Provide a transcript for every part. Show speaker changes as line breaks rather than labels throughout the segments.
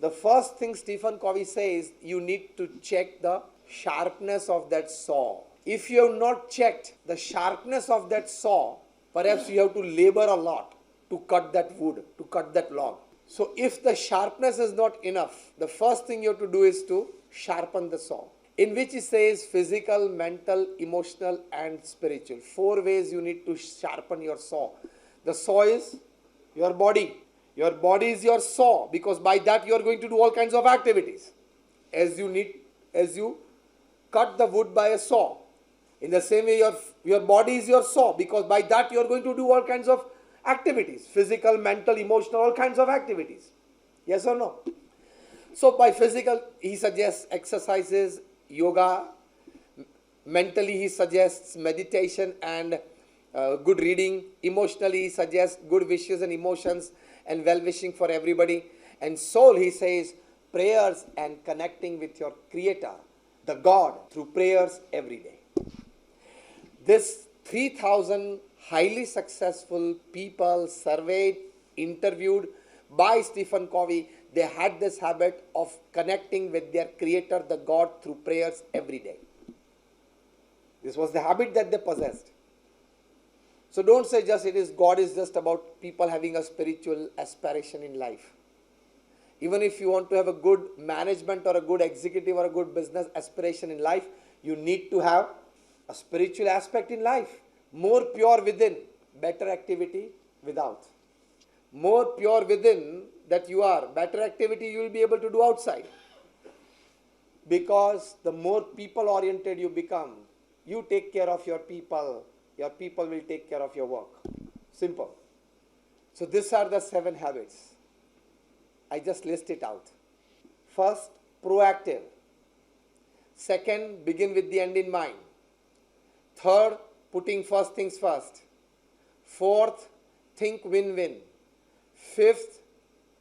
the first thing Stephen Covey says, you need to check the sharpness of that saw. If you have not checked the sharpness of that saw, perhaps you have to labor a lot to cut that wood, to cut that log. So if the sharpness is not enough, the first thing you have to do is to sharpen the saw. In which he says physical, mental, emotional and spiritual. 4 ways you need to sharpen your saw. The saw is your body. Your body is your saw, because by that you are going to do all kinds of activities. As you cut the wood by a saw. In the same way, your body is your saw, because by that you are going to do all kinds of activities. Physical, mental, emotional, all kinds of activities. Yes or no? So by physical, he suggests exercises, yoga. Mentally, he suggests meditation and good reading. Emotionally, he suggests good wishes and emotions and well-wishing for everybody. And soul, he says, prayers and connecting with your Creator, the God, through prayers every day. This 3,000 highly successful people surveyed, interviewed by Stephen Covey, they had this habit of connecting with their Creator, the God, through prayers every day. This was the habit that they possessed. So don't say God is just about people having a spiritual aspiration in life. Even if you want to have a good management or a good executive or a good business aspiration in life, you need to have a spiritual aspect in life. More pure within, better activity without. More pure within that you are, better activity you will be able to do outside. Because the more people oriented you become, you take care of your people will take care of your work. Simple. So these are the 7 habits. I just list it out. First, proactive. Second, begin with the end in mind. Third, putting first things first. Fourth, think win-win. Fifth,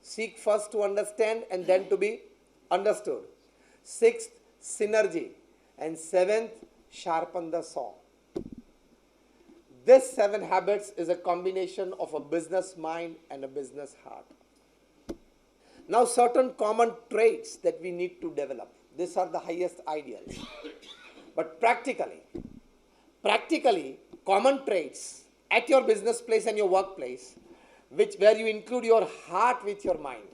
seek first to understand and then to be understood. Sixth, synergy. And seventh, sharpen the saw. This 7 habits is a combination of a business mind and a business heart. Now, certain common traits that we need to develop. These are the highest ideals. But practically, common traits at your business place and your workplace, where you include your heart with your mind.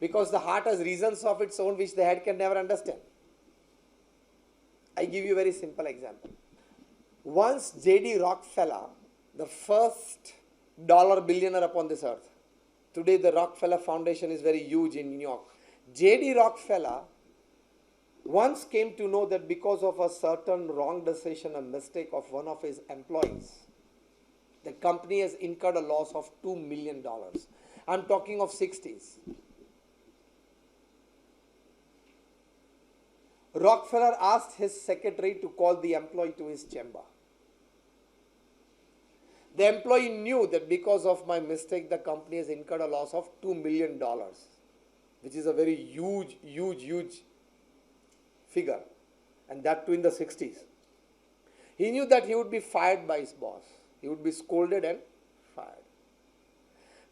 Because the heart has reasons of its own which the head can never understand. I give you a very simple example. Once J.D. Rockefeller, the first dollar billionaire upon this earth, today the Rockefeller Foundation is very huge in New York. J.D. Rockefeller once came to know that because of a certain wrong decision, a mistake of one of his employees, the company has incurred a loss of $2 million. I'm talking of 60s. Rockefeller asked his secretary to call the employee to his chamber. The employee knew that because of my mistake, the company has incurred a loss of $2 million, which is a very huge figure, and that too in the 60s. He knew that he would be fired by his boss. He would be scolded and fired.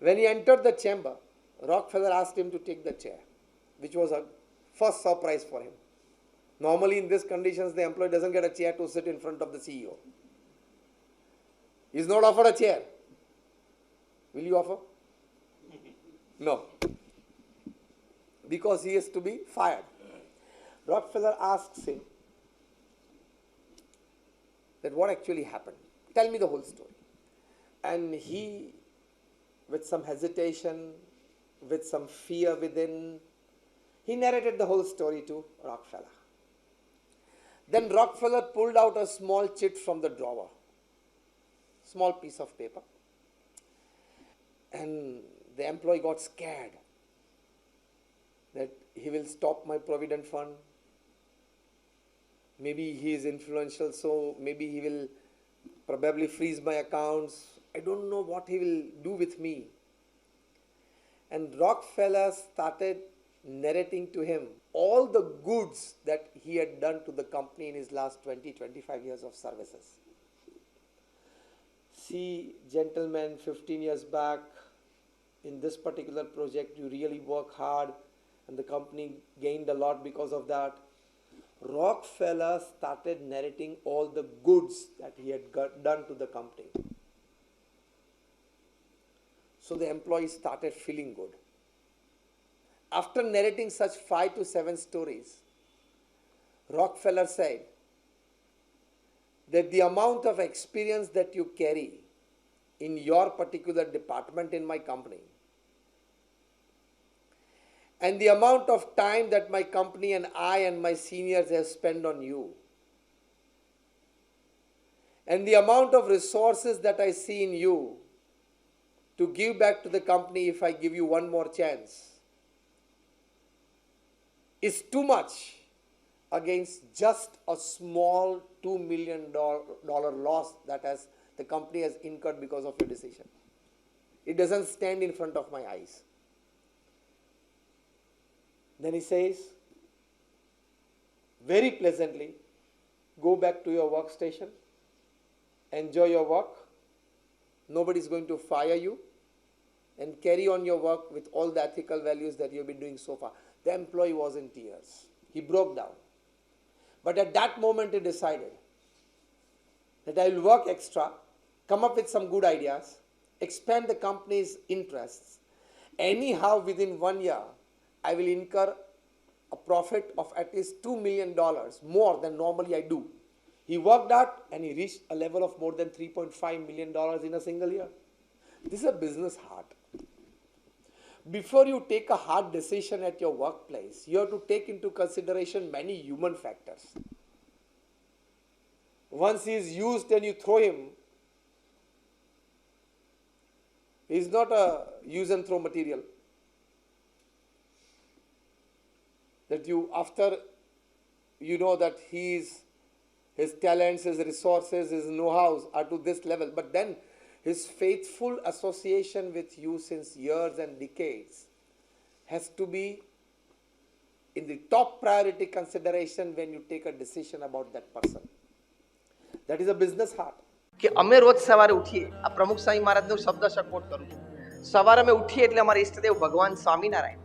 When he entered the chamber, Rockefeller asked him to take the chair, which was a first surprise for him. Normally in these conditions, the employee doesn't get a chair to sit in front of the CEO. He is not offered a chair. Will you offer? No. Because he is to be fired. Rockefeller asks him that what actually happened. Tell me the whole story. And he, with some hesitation, with some fear within, he narrated the whole story to Rockefeller. Then Rockefeller pulled out a small chit from the drawer. Small piece of paper. And the employee got scared that he will stop my provident fund. Maybe he is influential, so maybe he will probably freeze my accounts. I don't know what he will do with me. And Rockefeller started narrating to him all the goods that he had done to the company in his last 20-25 years of services. See, gentlemen, 15 years back, in this particular project you really work hard and the company gained a lot because of that. Rockefeller started narrating all the goods that he had done to the company. So the employees started feeling good. After narrating such 5 to 7 stories, Rockefeller said that the amount of experience that you carry in your particular department in my company and the amount of time that my company and I and my seniors have spent on you and the amount of resources that I see in you to give back to the company if I give you one more chance is too much against just a small $2 million loss that the company has incurred because of your decision. It doesn't stand in front of my eyes. Then he says, very pleasantly, go back to your workstation, enjoy your work, nobody is going to fire you, and carry on your work with all the ethical values that you have been doing so far. The employee was in tears. He broke down. But at that moment he decided that I will work extra, come up with some good ideas, expand the company's interests. Anyhow, within 1 year, I will incur a profit of at least $2 million more than normally I do. He worked out and he reached a level of more than $3.5 million in a single year. This is a business heart. Before you take a hard decision at your workplace, you have to take into consideration many human factors. Once he is used and you throw him, he is not a use and throw material. That you, after you know that his talents, his resources, his know-hows are to this level, but then his faithful association with you since years and decades has to be in the top priority consideration when you take a decision about that person. That is a business heart.
કે અમે રોજ સવારે ઉઠીએ, આ પ્રમુખ સ્વામી મહારાજનો શબ્દ Scott કરું છું. સવારે અમે ઉઠીએ એટલે અમારા ઈષ્ટદેવ ભગવાન સ્વામિનારાયણ,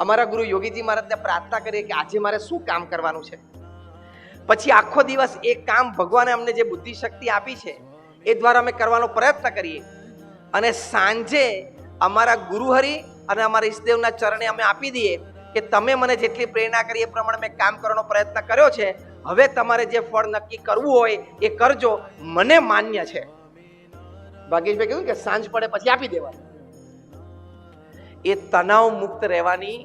અમારા ગુરુ યોગીજી મહારાજને પ્રાર્થના કરીએ કે આજે મારે શું કામ કરવાનું છે. પછી આખો દિવસ એ કામ ભગવાને અમને જે બુદ્ધિ શક્તિ આપી છે એ દ્વારા અમે કરવાનો પ્રયત્ન કરીએ અને સાંજે અમારા ગુરુહરિ અને અમારા ઈષ્ટદેવના ચરણે અમે આપી દઈએ કે તમે મને જેટલી પ્રેરણા કરી એ પ્રમાણે મેં કામ કરવાનો પ્રયત્ન કર્યો છે, હવે તમારે જે ફળ નક્કી કરવું હોય એ કરજો, મને માન્ય છે. ભાગેશભાઈ કીધું કે સાંજ પડે પછી આપી દેવાનું. એ તણાવ મુક્ત રહેવાની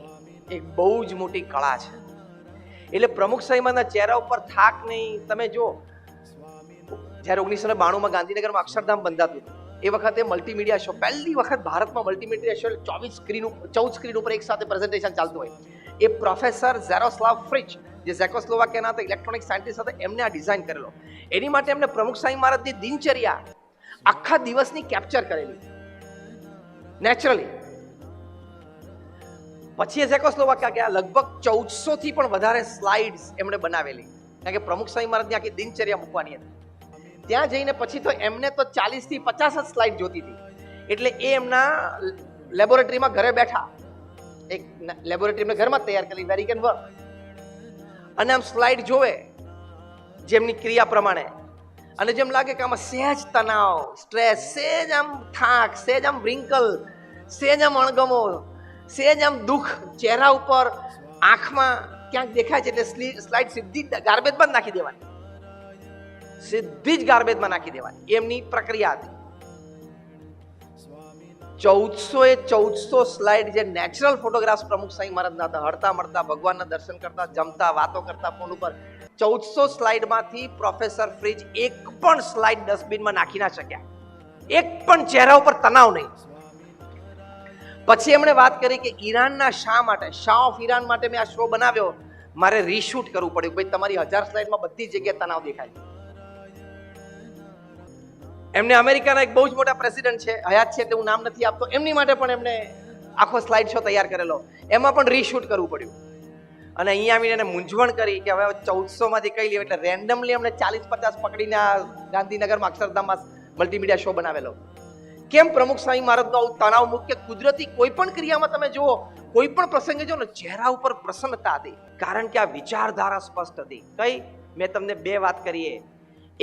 એક બહુ જ મોટી કળા છે. એટલે પ્રમુખ સાહેબના ચહેરા ઉપર થાક નહીં. તમે જો જ્યારે 1992માં ગાંધીનગરમાં અક્ષરધામ બંધાતું એ વખતે મલ્ટીમીડિયા શો, પહેલી વખત ભારતમાં મલ્ટીમીડિયા શો 14 સ્ક્રીન ઉપર એક સાથે પ્રેઝન્ટેશન ચાલતું હોય. એ પ્રોફેસર ઝેરોસ્લાવ ફ્રિચ, જે ઝેકોસ્લોવાકિયાના હતા ઇલેક્ટ્રોનિક સાયન્ટિસ્ટ હતા, એમને આ ડિઝાઇન કરેલો. એની માટે એમને પ્રમુખ સાંઈ મહારાજની દિનચર્યા આખા દિવસની કેપ્ચર કરેલી નેચરલી. પછી એ ઝેકોસ્લોવાકિયા ગયા, લગભગ 1400 થી પણ વધારે સ્લાઇડ્સ એમણે બનાવેલી, કારણ કે પ્રમુખ સાંઈ મહારાજની આખી દિનચર્યા મૂકવાની હતી. ત્યાં જઈને પછી તો એમને તો 40 થી 50 જ સ્લાઇડ જોતી હતી. એટલે એ એમના લેબોરેટરીમાં ઘરે બેઠા, એક લેબોરેટરી એમને ઘરમાં તૈયાર કરી, વેરી કેન વર્ક, અને આમ સ્લાઇડ જોવે જેમની ક્રિયા પ્રમાણે, અને જેમ લાગે કે આમાં સહેજ તણાવ, સ્ટ્રેસ, સહેજ આમ થાક, સહેજ આમ વ્રિંકલ, સહેજ આમ અણગમો, સહેજ આમ દુઃખ ચહેરા ઉપર, આંખમાં ક્યાંક દેખાય છે, એટલે સ્લાઇડ સીધી ગાર્બેજમાં નાખી દેવાની, સીધી જ ગાર્બેજમાં નાખી દેવાની. એમની પ્રક્રિયા હતી. 1400 સ્લાઇડ જે નેચરલ ફોટોગ્રાફ્સ પ્રમુખ સાંઈ મહારાજના હતા, હળતા મળતા, ભગવાનના દર્શન કરતા, જમતા, વાતો કરતા ફોન ઉપર. 1400 સ્લાઇડમાંથી પ્રોફેસર ફ્રિજ એક પણ સ્લાઇડ ડસ્ટબિનમાં નાખી ના શક્યા, એક પણ ચહેરા ઉપર તણાવ નહીં. પછી એમણે વાત કરી કે ઈરાનના શાહ માટે, શાહ ઓફ ઈરાન માટે મેં આ શો બનાવ્યો, મારે રીશૂટ કરવું પડ્યું. ભાઈ તમારી 1000 સ્લાઇડમાં બધી જગ્યાએ તણાવ દેખાય. એમને અમેરિકાના એક બહુ જ મોટા પ્રેસિડેન્ટ છે, હયાત છે એટલે હું નામ નથી આપતો, એમની માટે પણ એમને આખો સ્લાઇડ શો તૈયાર કરેલો, એમાં પણ રીશૂટ કરવું પડ્યું. અને અહીંયા આવીને એને મૂંઝવણ કરી કે હવે 1400માંથી કઈ લેવું, એટલે રેન્ડમલી એમને 40-50 પકડીને ગાંધીનગરમાં અક્ષરધામમાં મલ્ટીમીડિયા શો બનાવેલો. કેમ પ્રમુખ સ્વામી મહારાજનો આવું તણાવ મુક્ત કુદરતી કોઈ પણ ક્રિયામાં તમે જુઓ, કોઈ પણ પ્રસંગે જો ને ચહેરા ઉપર પ્રસન્નતા હતી, કારણ કે આ વિચારધારા સ્પષ્ટ હતી. કઈ? મેં તમને બે વાત કરીએ.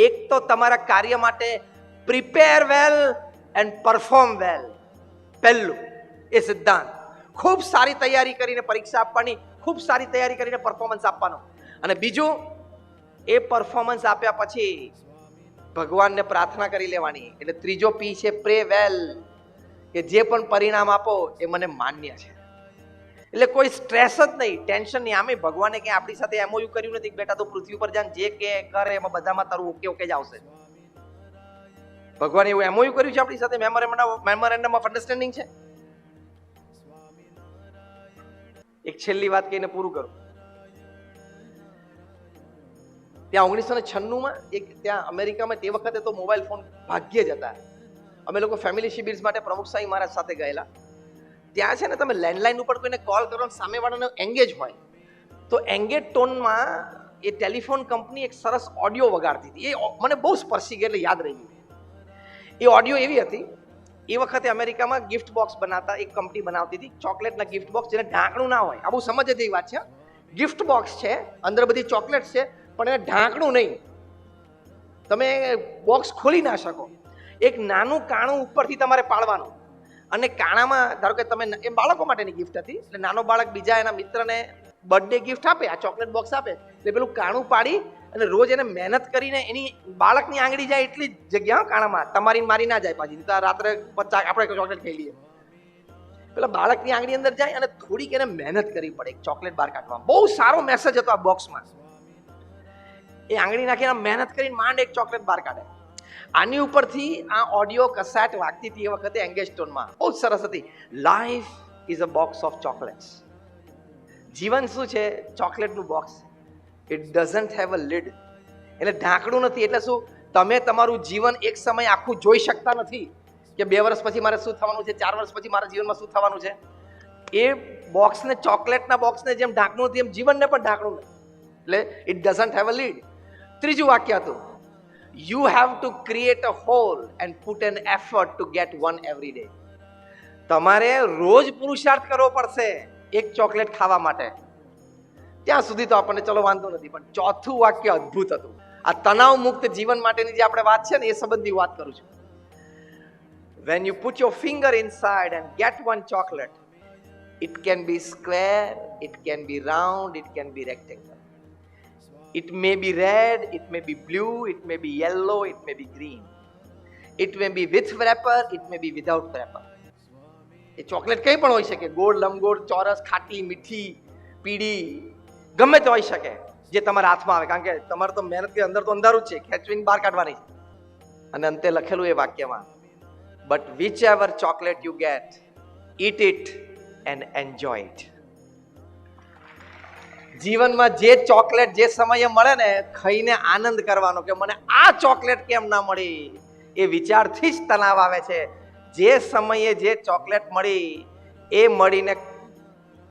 એક તો તમારા કાર્ય માટે પ્રિપેર વેલ એન્ડ પરફોર્મ વેલ. પહેલું એ સિદ્ધાંત, ખૂબ સારી તૈયારી કરીને પરીક્ષા આપવાની, ખૂબ સારી તૈયારી કરીને પરફોર્મન્સ આપવાનો. અને બીજું, એ પરફોર્મન્સ આપ્યા પછી ભગવાનને પ્રાર્થના કરી લેવાની. એટલે ત્રીજો પી છે પ્રે વેલ, કે જે પણ પરિણામ આપો એ મને માન્ય છે. એટલે કોઈ સ્ટ્રેસ જ નહીં, ટેન્શન નહીં. આમે ભગવાને ક્યાં આપણી સાથે એમઓયુ કર્યું નથી કે બેટા તું પૃથ્વી ઉપર જાન જે કે કરે એમાં બધામાં તારું ઓકે ઓકે જ આવશે. ભગવાને એવું એમઓયુ કર્યું છે આપણી સાથે, મેમોરેન્ડમ ઓફ અન્ડરસ્ટેન્ડિંગ છે. એક છેલ્લી વાત કહીને પૂરું કરું. ત્યાં 1996માં એક ત્યાં અમેરિકામાં તે વખતે તો મોબાઈલ ફોન ભાગ્યે જ હતા. અમે લોકો ફેમિલી શિબિર્સ માટે પ્રમુખ સ્વામી મહારાજ સાથે ગયેલા. ત્યાં છે ને તમે લેન્ડલાઈન ઉપર કોઈને કોલ કરો, સામેવાળાને એંગેજ હોય તો એંગેજ ટોનમાં એ ટેલિફોન કંપની એક સરસ ઓડિયો વગાડતી હતી. એ મને બહુ સ્પર્શી ગઈ એટલે યાદ રહી ગયું. એ ઓડિયો એવી હતી, એ વખતે અમેરિકામાં ગિફ્ટ બોક્સ બનાવતા એક કંપની બનાવતી હતી, ચોકલેટના ગિફ્ટ બોક્સ જેને ઢાંકણું ના હોય. આ બહુ સમજ જેવી વાત છે. ગિફ્ટ બોક્સ છે, અંદર બધી ચોકલેટ છે, પણ એને ઢાંકણું નહીં, તમે બોક્સ ખોલી ના શકો. એક નાનું કાણું ઉપરથી તમારે પાડવાનું, અને કાણામાં ધારો કે તમે, એ બાળકો માટેની ગિફ્ટ હતી, એટલે નાનો બાળક બીજા એના મિત્રને બર્થડે ગિફ્ટ આપે, આ ચોકલેટ બોક્સ આપે, એટલે પેલું કાણું પાડી અને રોજ એને મહેનત કરીને એની બાળકની આંગળી જાય એટલી જગ્યા કાણામાં, તમારી મારી ના જાય પાછી, રાત્રે આપણે ચોકલેટ ખાઈ લઈએ. પેલા બાળકની આંગળી અંદર જાય અને થોડીક એને મહેનત કરવી પડે એક ચોકલેટ બહાર કાઢવામાં. બહુ સારો મેસેજ હતો આ બોક્સમાં. એ આંગળી નાખીને મહેનત કરીને માંડ એક ચોકલેટ બહાર કાઢે. આની ઉપરથી આ ઓડિયો કસેટ વાગતી હતી એ વખતે એંગેજ ટોનમાં, બહુ સરસ હતી. Life is a box of chocolates. જીવન શું છે? ચોકલેટનું બોક્સ. It doesn't have a lid, એટલે ઢાંકણું નથી. એટલે શું? તમે તમારું જીવન એક સમય આખું જોઈ શકતા નથી કે 2 વર્ષ પછી મારે શું થવાનું છે, 4 વર્ષ પછી મારા જીવનમાં શું થવાનું છે. એ બોક્સને, ચોકલેટના બોક્સને જેમ ઢાંકણું નથી એમ જીવનને પણ ઢાંકણું નથી. એટલે it doesn't have a lead. ત્રીજું વાક્ય હતું, you have to create a hole and put an effort to get one every day. તમારે રોજ પુરુષાર્થ કરવો પડશે એક ચોકલેટ ખાવા માટે. ત્યાં સુધી તો આપણને ચલો વાંધો નથી, પણ ચોથું વાક્ય અદ્ભુત હતું. આ તણાવ મુક્ત જીવન માટેની જે આપણે વાત છે ને એ સંબંધી વાત કરું છું. when you put your finger inside and get one chocolate, it can be square, it can be round, it can be rectangle. It may be red, it may be blue, it may be yellow, it may be green. It may be with wrapper, it may be without wrapper. A chocolate કંઈ પણ હોઈ શકે, ગોળ, લંબગોળ, ચોરસ, ખાટી, મીઠી, પીળી, ગમે તે હોઈ શકે જે તમારા હાથમાં આવે, કારણ કે તમારે તો મહેનત કે અંદર તો અંધારું જ છે, ખેંચવીને બહાર કાઢવાની છે. અને અંતે લખેલું એ વાક્યમાં, but whichever chocolate you get, eat it and enjoy it. જીવનમાં જે ચોકલેટ જે સમયે મળે ને, ખાઈને આનંદ કરવાનો કે મને આ ચોકલેટ કેમ ના મળી. એ વિચારથી જ તણાવ આવે છે. જે સમયે જે ચોકલેટ મળી એ મળીને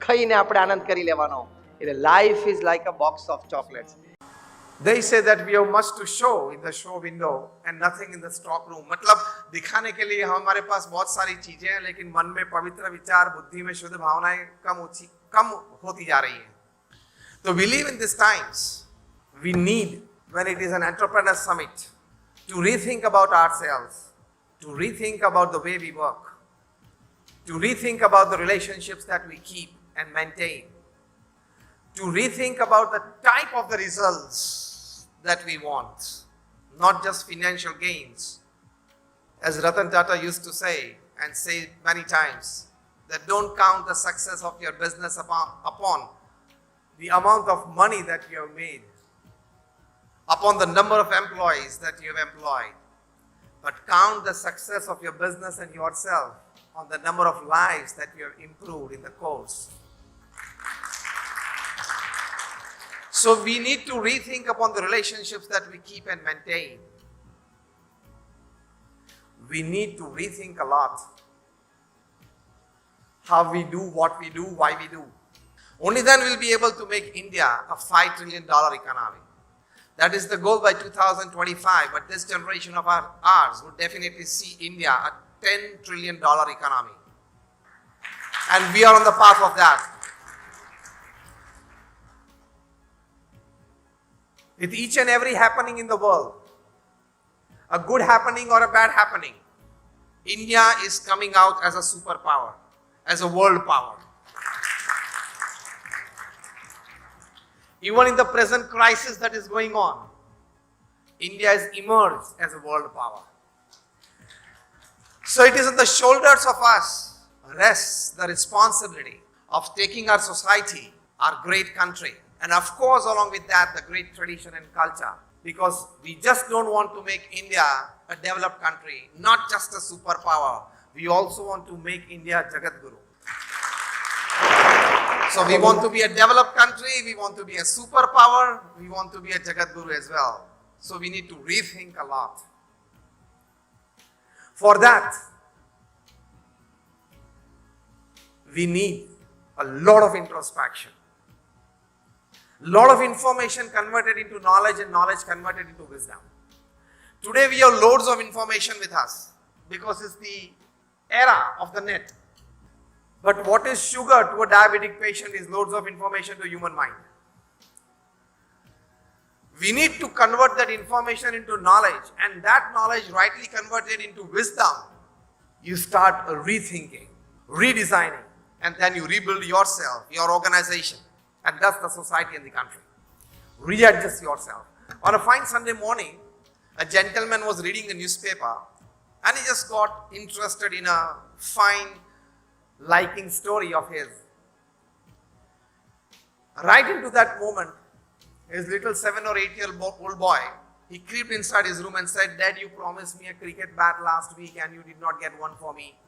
ખાઈને આપણે આનંદ કરી લેવાનો. એટલે life is like a box of chocolates.
They say that we have much to show in the show window and nothing in the stock room. मतलब दिखाने के लिए हमारे पास बहुत सारी चीजें हैं, लेकिन मन में पवित्र विचार, बुद्धि में शुद्ध भावनाएं कम होती जा रही हैं. So we live in these times. We need, when it is an entrepreneur summit, to rethink about ourselves, to rethink about the way we work, to rethink about the relationships that we keep and maintain, to rethink about the type of the results that we want, not just financial gains. As Ratan Tata used to say, and say many times, that don't count the success of your business upon the amount of money that you have made, upon the number of employees that you have employed, but count the success of your business and yourself on the number of lives that you have improved in the course. So we need to rethink upon the relationships that we keep and maintain. We need to rethink a lot how we do what we do, why we do. Only then we'll be able to make India a $5 trillion economy. That is the goal by 2025, but this generation of ours would definitely see India $10 trillion economy. And we are on the path of that. With each and every happening in the world, a good happening or a bad happening, India is coming out as a superpower, as a world power. Even in the present crisis that is going on, India has emerged as a world power. So it is on the shoulders of us rests the responsibility of taking our society, our great country, and of course along with that the great tradition and culture, because we just don't want to make India a developed country, not just a superpower. We also want to make India Jagat Guru. So we want to be a developed country, we want to be a superpower, we want to be a Jagat Guru as well. So we need to rethink a lot. For that, we need a lot of introspection. Lot of information converted into knowledge and knowledge converted into wisdom. Today we have loads of information with us because it's the era of the net. But what is sugar to a diabetic patient is loads of information to human mind. We need to convert that information into knowledge, and that knowledge rightly converted into wisdom. You start rethinking, redesigning, and then you rebuild yourself, your organization, and thus the society and the country. Readjust yourself. On a fine Sunday morning, a gentleman was reading the newspaper and he just got interested in a fine liking story of his. Right into that moment, his little 7 or 8 year old boy, he crept inside his room and said, "Dad, you promised me a cricket bat last week and you did not get one for me."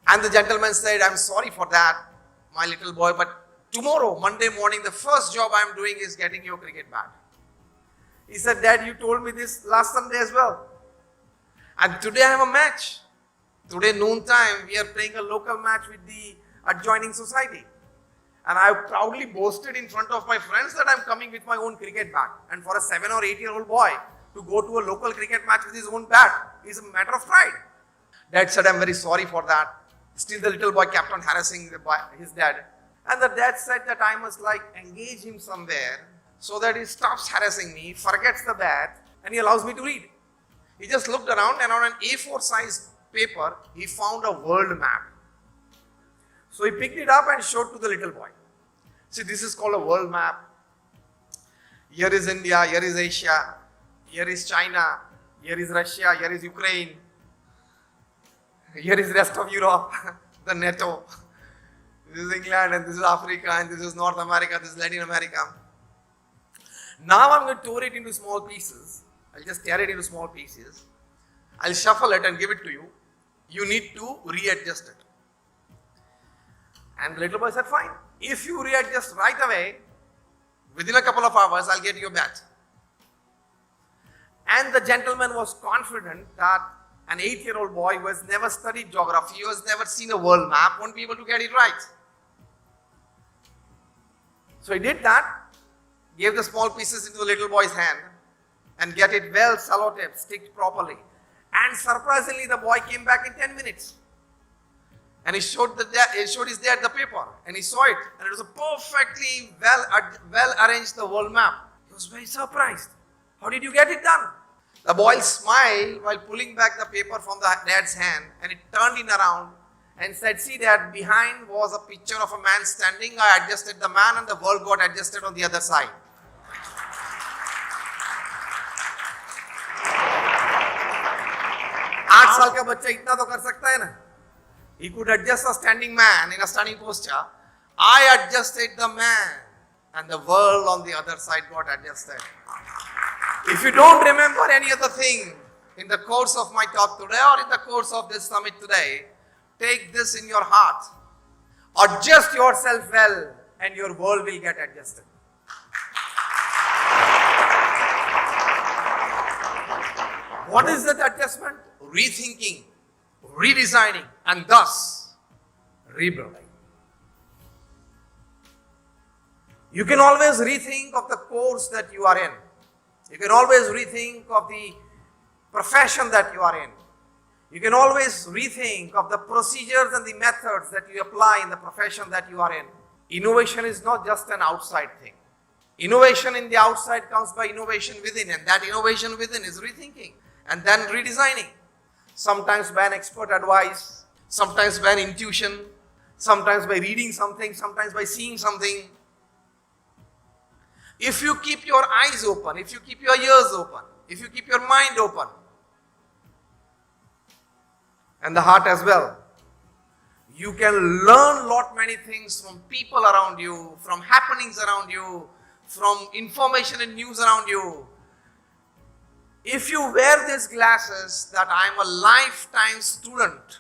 And the gentleman said, "I'm sorry for that, my little boy, but tomorrow, Monday morning, the first job I'm doing is getting you a cricket bat." He said, "Dad, you told me this last Sunday as well. And today I have a match. Today noontime, we are playing a local match with the adjoining society. And I proudly boasted in front of my friends that I'm coming with my own cricket bat. And for a 7 or 8 year old boy to go to a local cricket match with his own bat is a matter of pride." Dad said, "I'm very sorry for that." Still the little boy kept on harassing his dad. And the dad said that I must engage him somewhere so that he stops harassing me, forgets the bat, and he allows me to read. He just looked around and on an A4 size paper, he found a world map. So he picked it up and showed to the little boy. See, this is called a world map. Here is India, here is Asia, here is China, here is Russia, here is Ukraine, here is rest of Europe, the NATO. This is England, and this is Africa, and this is North America, this is Latin America. Now I'm going to tear it into small pieces. I'll just tear it into small pieces. I'll shuffle it and give it to you. You need to readjust it. And the little boy said, "Fine. If you readjust right away, within a couple of hours, I'll get you a bat." And the gentleman was confident that an 8-year-old boy who has never studied geography, who has never seen a world map, won't be able to get it right. So he did that, gave the small pieces into the little boy's hand, and get it well sellotape, sticked properly. And surprisingly, the boy came back in 10 minutes. And he showed his dad the paper, and he saw it, and it was a perfectly well arranged the world map. He was very surprised. "How did you get it done?" The boy smiled while pulling back the paper from the dad's hand, and it turned in around and said, "See, Dad, behind was a picture of a man standing. I adjusted the man and the world got adjusted on the other side." आठ साल का बच्चा इतना तो कर सकता है ना? He could adjust a standing man in a standing posture. I adjusted the man and the world on the other side got adjusted. If you don't remember any other thing in the course of my talk today or in the course of this summit today, take this in your heart. Adjust yourself well and your world will get adjusted. What is that adjustment? Rethinking, redesigning, and thus rebuilding. You can always rethink of the course that you are in. You can always rethink of the profession that you are in. You can always rethink of the procedures and the methods that you apply in the profession that you are in. Innovation is not just an outside thing. Innovation in the outside comes by innovation within, and that innovation within is rethinking and then redesigning. Sometimes by an expert advice, sometimes by an intuition, sometimes by reading something, sometimes by seeing something. If you keep your eyes open, if you keep your ears open, if you keep your mind open, and the heart as well, you can learn lot many things from people around you, from happenings around you, from information and news around you. If you wear these glasses that I am a lifetime student